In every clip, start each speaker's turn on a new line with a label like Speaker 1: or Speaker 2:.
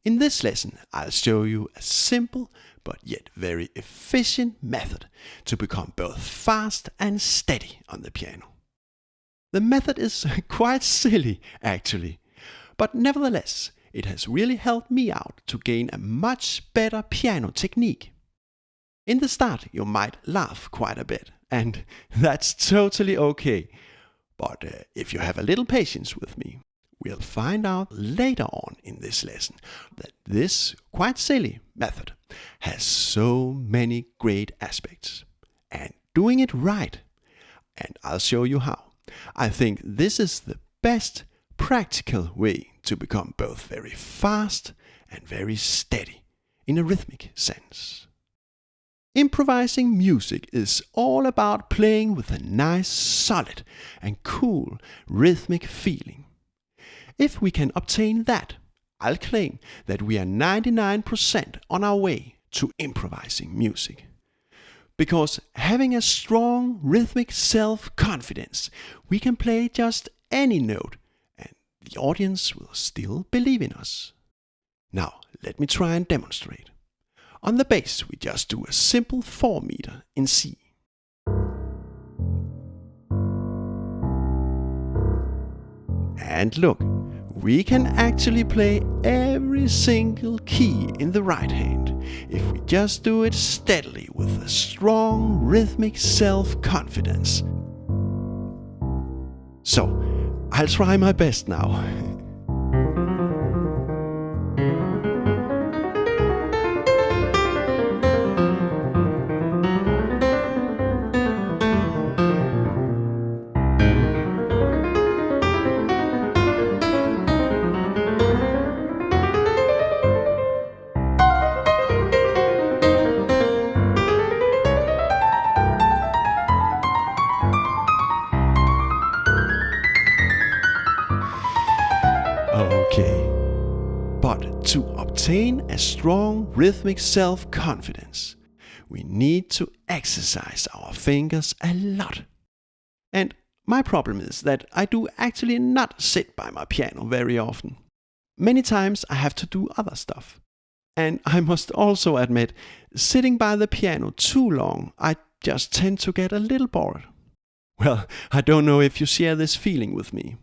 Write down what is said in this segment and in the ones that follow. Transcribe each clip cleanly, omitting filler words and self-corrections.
Speaker 1: In this lesson, I'll show you a simple but yet very efficient method to become both fast and steady on the piano. The method is quite silly, actually, but nevertheless, it has really helped me out to gain a much better piano technique. In the start, you might laugh quite a bit, and that's totally okay. But if you have a little patience with me, we'll find out later on in this lesson that this quite silly method has so many great aspects. And doing it right, and I'll show you how. I think this is the best practical way to become both very fast and very steady in a rhythmic sense. Improvising music is all about playing with a nice, solid and cool rhythmic feeling. If we can obtain that, I'll claim that we are 99% on our way to improvising music. Because having a strong rhythmic self-confidence, we can play just any note and the audience will still believe in us. Now, let me try and demonstrate. On the bass, we just do a simple 4 meter in C. And look, we can actually play every single key in the right hand if we just do it steadily with a strong rhythmic self-confidence. So, I'll try my best now. Okay, but to obtain a strong rhythmic self-confidence, we need to exercise our fingers a lot. And my problem is that I do actually not sit by my piano very often. Many times I have to do other stuff. And I must also admit, sitting by the piano too long, I just tend to get a little bored. Well, I don't know if you share this feeling with me.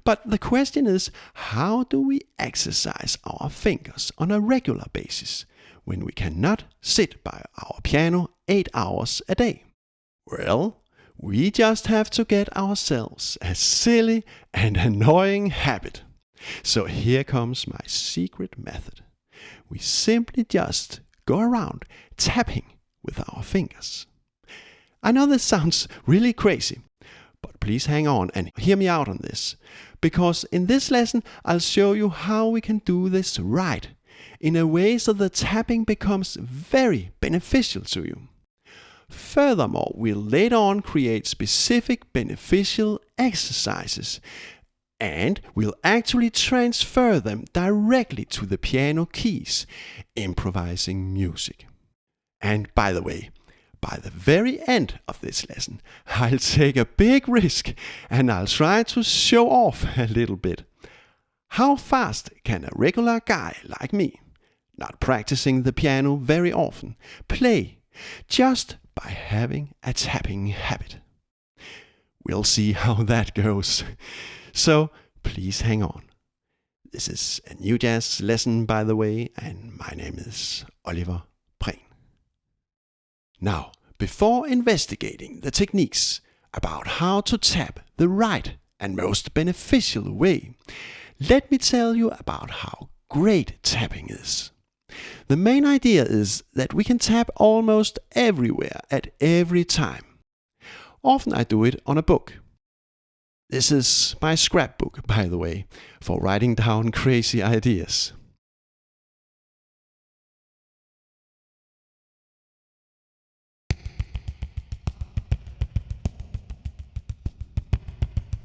Speaker 1: But the question is, how do we exercise our fingers on a regular basis when we cannot sit by our piano 8 hours a day? Well, we just have to get ourselves a silly and annoying habit. So here comes my secret method. We simply just go around tapping with our fingers. I know this sounds really crazy, but please hang on and hear me out on this, because in this lesson I'll show you how we can do this right, in a way so the tapping becomes very beneficial to you. Furthermore, we'll later on create specific beneficial exercises, and we'll actually transfer them directly to the piano keys, improvising music. And by the way, by the very end of this lesson, I'll take a big risk and I'll try to show off a little bit. How fast can a regular guy like me, not practicing the piano very often, play just by having a tapping habit? We'll see how that goes. So please hang on. This is a new jazz lesson, by the way, and my name is Oliver Prehn. Now, before investigating the techniques about how to tap the right and most beneficial way, let me tell you about how great tapping is. The main idea is that we can tap almost everywhere at every time. Often I do it on a book. This is my scrapbook, by the way, for writing down crazy ideas.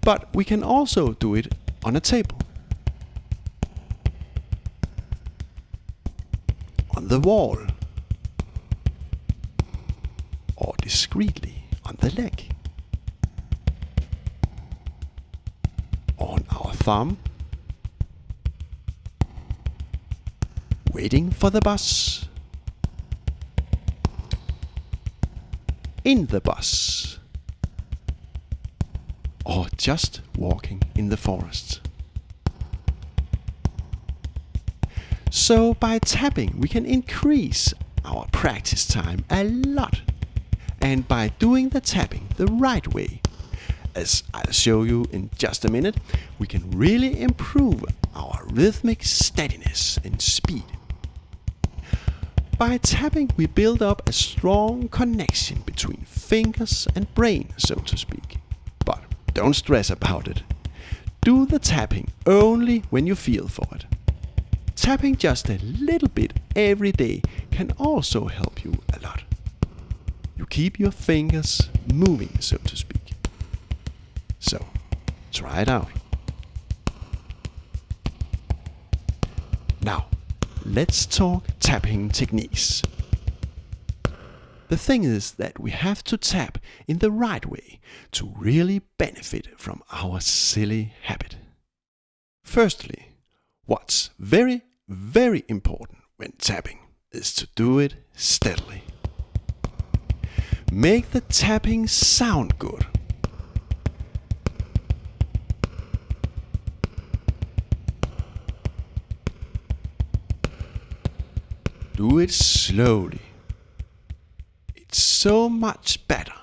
Speaker 1: But we can also do it on a table, on the wall, or discreetly on the leg, on our thumb, waiting for the bus, in the bus, or just walking in the forest. So by tapping we can increase our practice time a lot, and by doing the tapping the right way, as I'll show you in just a minute, we can really improve our rhythmic steadiness and speed. By tapping we build up a strong connection between fingers and brain, so to speak. But don't stress about it. Do the tapping only when you feel for it. Tapping just a little bit every day can also help you a lot. You keep your fingers moving, so to speak. So, try it out. Now, let's talk tapping techniques. The thing is that we have to tap in the right way to really benefit from our silly habit. Firstly, what's very, very important when tapping is to do it steadily. Make the tapping sound good. Do it slowly. It's so much better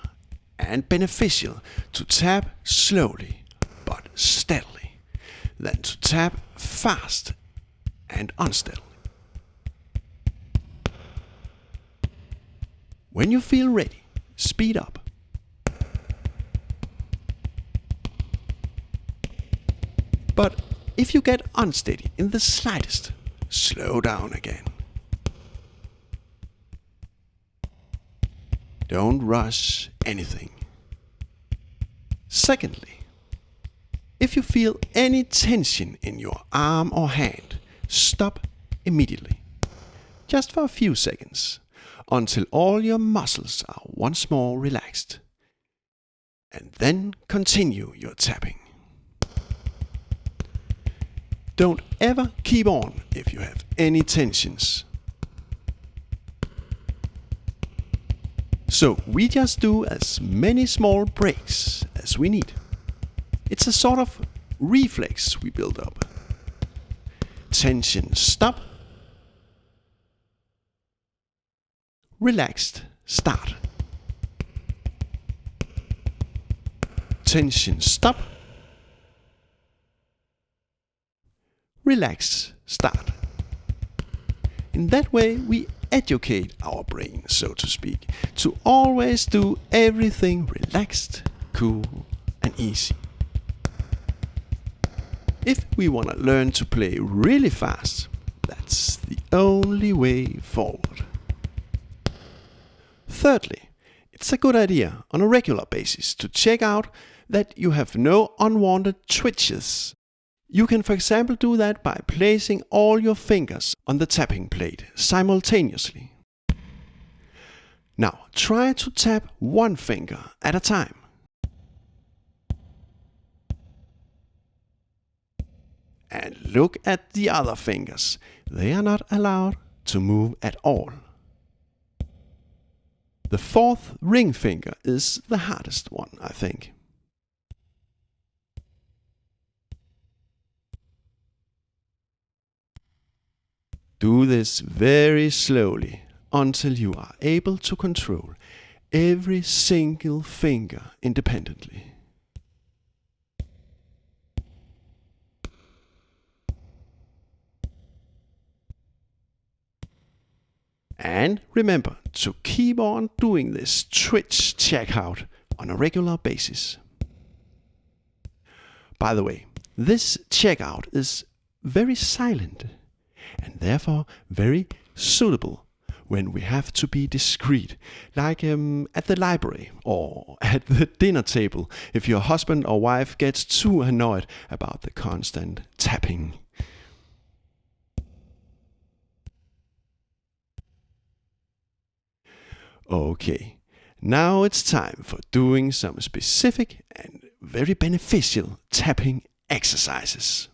Speaker 1: and beneficial to tap slowly but steadily than to tap fast and unsteadily. When you feel ready, speed up. But if you get unsteady in the slightest, slow down again. Don't rush anything. Secondly, if you feel any tension in your arm or hand, stop immediately. Just for a few seconds, until all your muscles are once more relaxed. And then continue your tapping. Don't ever keep on if you have any tensions. So we just do as many small breaks as we need. It's a sort of reflex we build up. Tension, stop. Relaxed, start. Tension, stop. Relax, start. In that way we educate our brain, so to speak, to always do everything relaxed, cool and easy. If we want to learn to play really fast, that's the only way forward. Thirdly, it's a good idea on a regular basis to check out that you have no unwanted twitches. You can, for example, do that by placing all your fingers on the tapping plate simultaneously. Now, try to tap one finger at a time. And look at the other fingers. They are not allowed to move at all. The fourth ring finger is the hardest one, I think. Do this very slowly until you are able to control every single finger independently. And remember to keep on doing this twitch checkout on a regular basis. By the way, this checkout is very silent and therefore very suitable when we have to be discreet, like at the library or at the dinner table if your husband or wife gets too annoyed about the constant tapping. Okay, now it's time for doing some specific and very beneficial tapping exercises.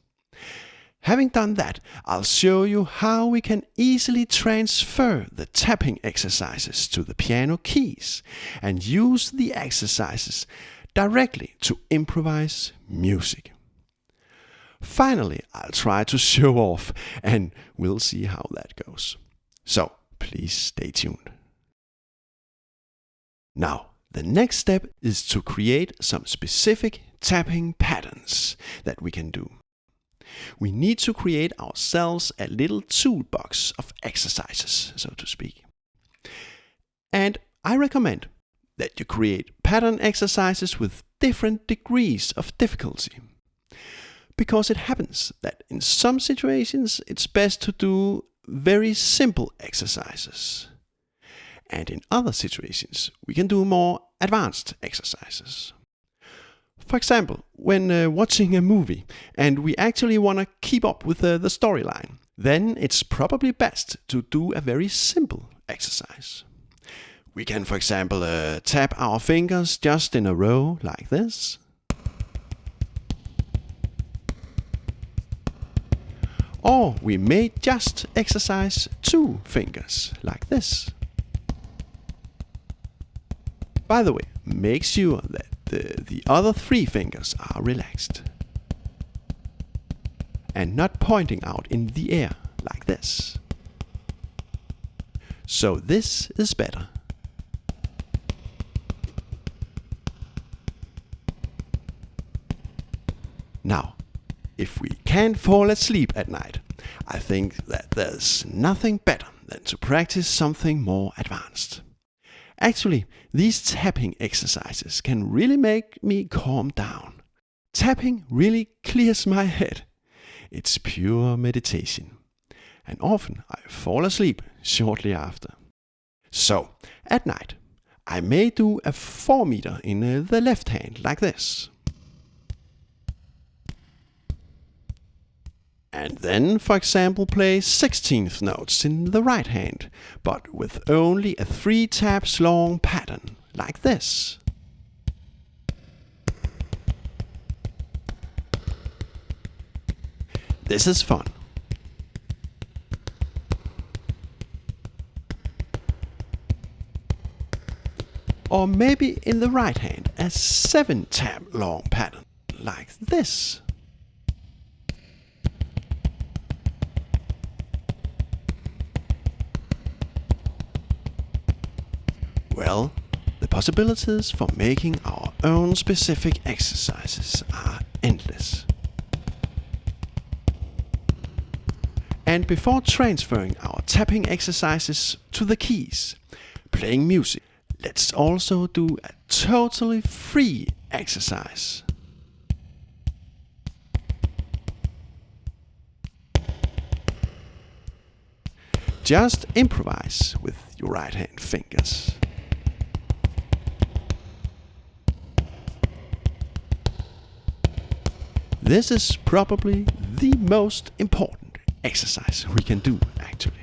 Speaker 1: Having done that, I'll show you how we can easily transfer the tapping exercises to the piano keys and use the exercises directly to improvise music. Finally, I'll try to show off, and we'll see how that goes. So, please stay tuned. Now, the next step is to create some specific tapping patterns that we can do. We need to create ourselves a little toolbox of exercises, so to speak. And I recommend that you create pattern exercises with different degrees of difficulty. Because it happens that in some situations it's best to do very simple exercises. And in other situations we can do more advanced exercises. For example, when watching a movie and we actually want to keep up with the storyline, then it's probably best to do a very simple exercise. We can, for example, tap our fingers just in a row like this. Or we may just exercise 2 fingers like this. By the way, make sure that the other 3 fingers are relaxed and not pointing out in the air like this. So this is better. Now, if we can't fall asleep at night, I think that there's nothing better than to practice something more advanced. Actually, these tapping exercises can really make me calm down. Tapping really clears my head. It's pure meditation. And often I fall asleep shortly after. So, at night, I may do a 4 meter in the left hand like this. And then, for example, play 16th notes in the right hand, but with only a 3 taps long pattern, like this. This is fun. Or maybe in the right hand, a 7 tap long pattern, like this. Well, the possibilities for making our own specific exercises are endless. And before transferring our tapping exercises to the keys, playing music, let's also do a totally free exercise. Just improvise with your right hand fingers. This is probably the most important exercise we can do, actually.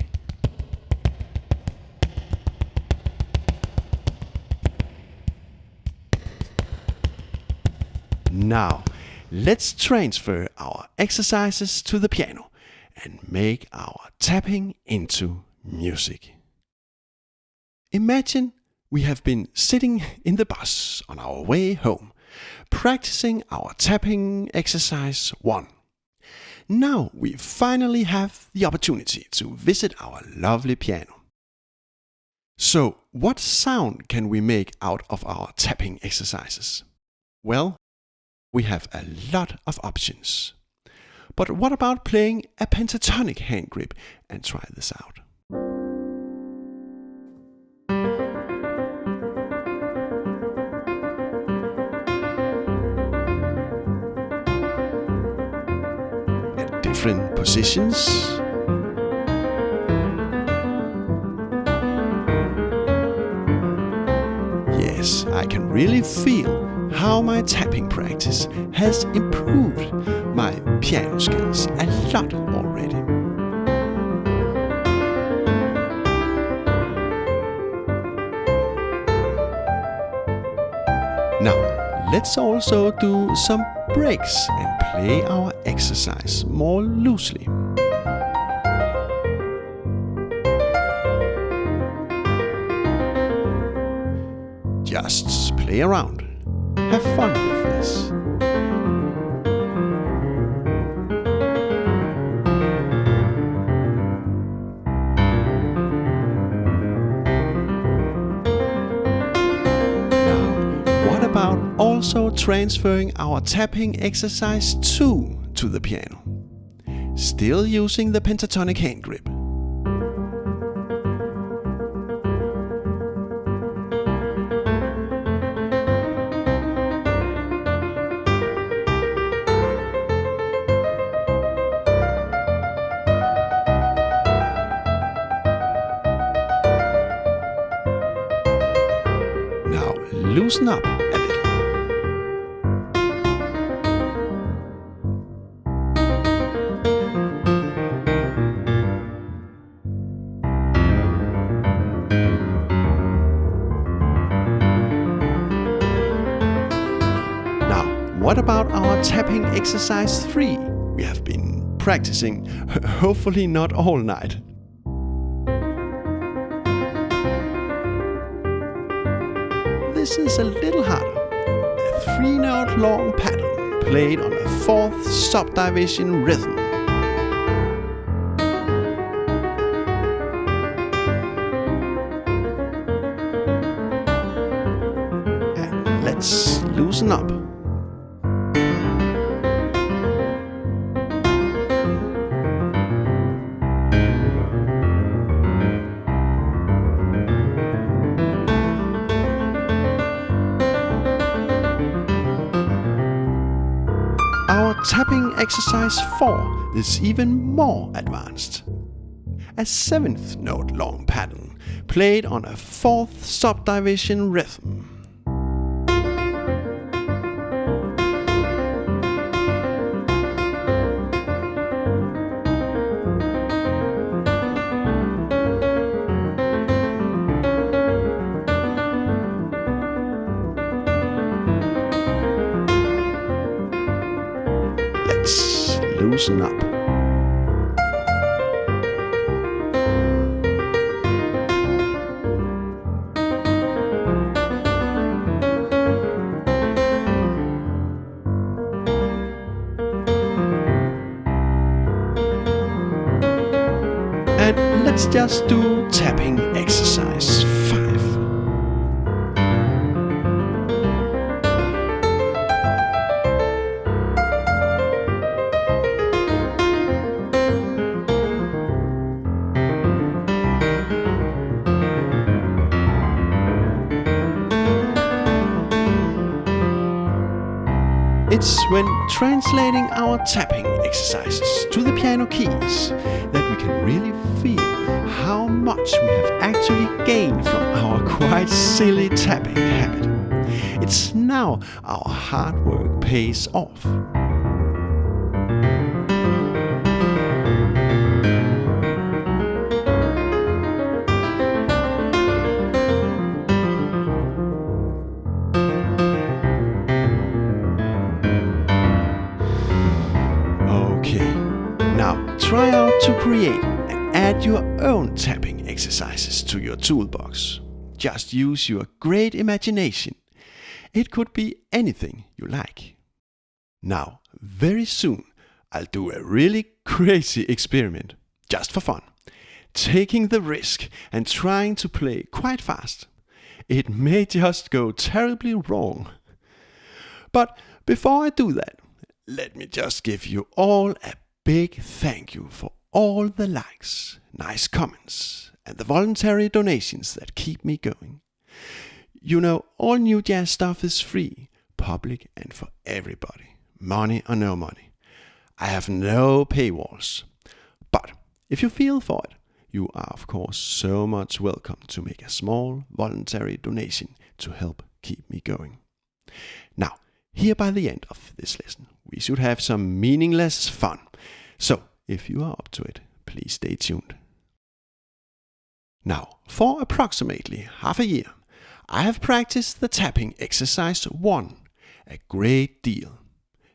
Speaker 1: Now, let's transfer our exercises to the piano and make our tapping into music. Imagine we have been sitting in the bus on our way home, practicing our tapping exercise 1. Now we finally have the opportunity to visit our lovely piano. So, what sound can we make out of our tapping exercises? Well, we have a lot of options. But what about playing a pentatonic hand grip and try this out? At different positions. Yes, I can really feel how my tapping practice has improved my piano skills a lot already. Now, let's also do some breaks and play our exercise more loosely. Just play around. Have fun with this. Also transferring our tapping exercise 2 to the piano, still using the pentatonic hand grip. Now loosen up a little. What about our tapping exercise 3? We have been practicing, hopefully not all night. This is a little harder. A 3-note long pattern played on a 4th subdivision rhythm. And let's loosen up. Our tapping exercise 4 is even more advanced. A 7th note long pattern played on a 4th subdivision rhythm. Let's loosen up. And let's just do tapping exercise 5. It's when translating our tapping exercises to the piano keys that we can really feel how much we have actually gained from our quite silly tapping habit. It's now our hard work pays off. Now try out to create and add your own tapping exercises to your toolbox. Just use your great imagination. It could be anything you like. Now, very soon, I'll do a really crazy experiment, just for fun, taking the risk and trying to play quite fast. It may just go terribly wrong. But before I do that, let me just give you all a big thank you for all the likes, nice comments, and the voluntary donations that keep me going. You know, all New Jazz stuff is free, public, and for everybody, money or no money. I have no paywalls. But if you feel for it, you are of course so much welcome to make a small voluntary donation to help keep me going. Now, here by the end of this lesson, we should have some meaningless fun. So, if you are up to it, please stay tuned. Now, for approximately half a year, I have practiced the tapping exercise 1, a great deal.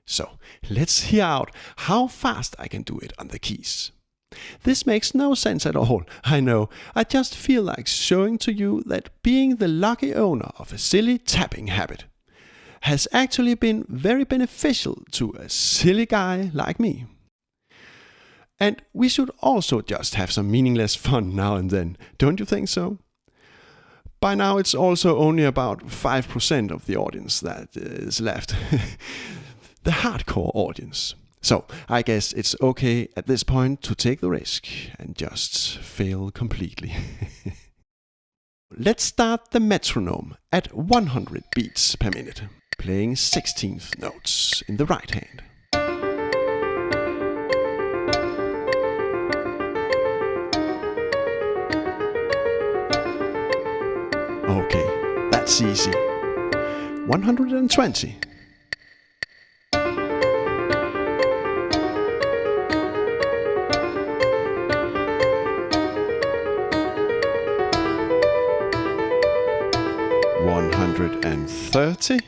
Speaker 1: So let's hear out how fast I can do it on the keys. This makes no sense at all, I know. I just feel like showing to you that being the lucky owner of a silly tapping habit has actually been very beneficial to a silly guy like me. And we should also just have some meaningless fun now and then, don't you think so? By now it's also only about 5% of the audience that is left. The hardcore audience. So I guess it's okay at this point to take the risk and just fail completely. Let's start the metronome at 100 beats per minute, playing 16th notes in the right hand. Okay, that's easy. 120. 130.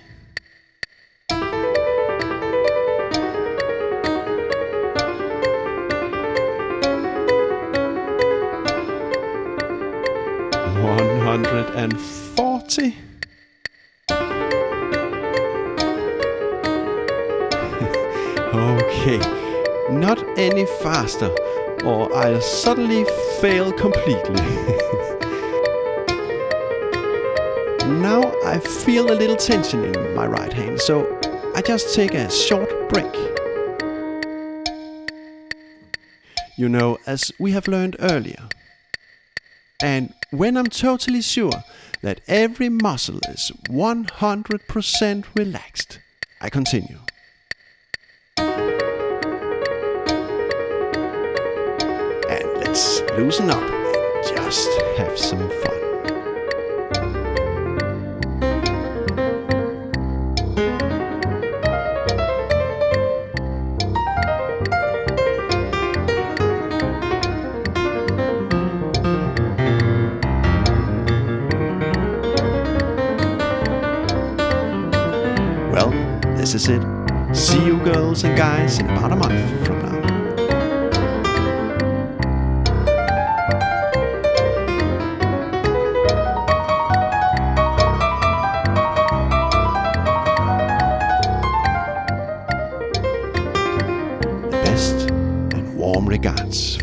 Speaker 1: $140. Okay, not any faster, or I'll suddenly fail completely. Now I feel a little tension in my right hand, so I just take a short break. You know, as we have learned earlier. And when I'm totally sure that every muscle is 100% relaxed, I continue. And let's loosen up and just have some fun. Well, this is it. See you girls and guys in about a month from now. The best and warm regards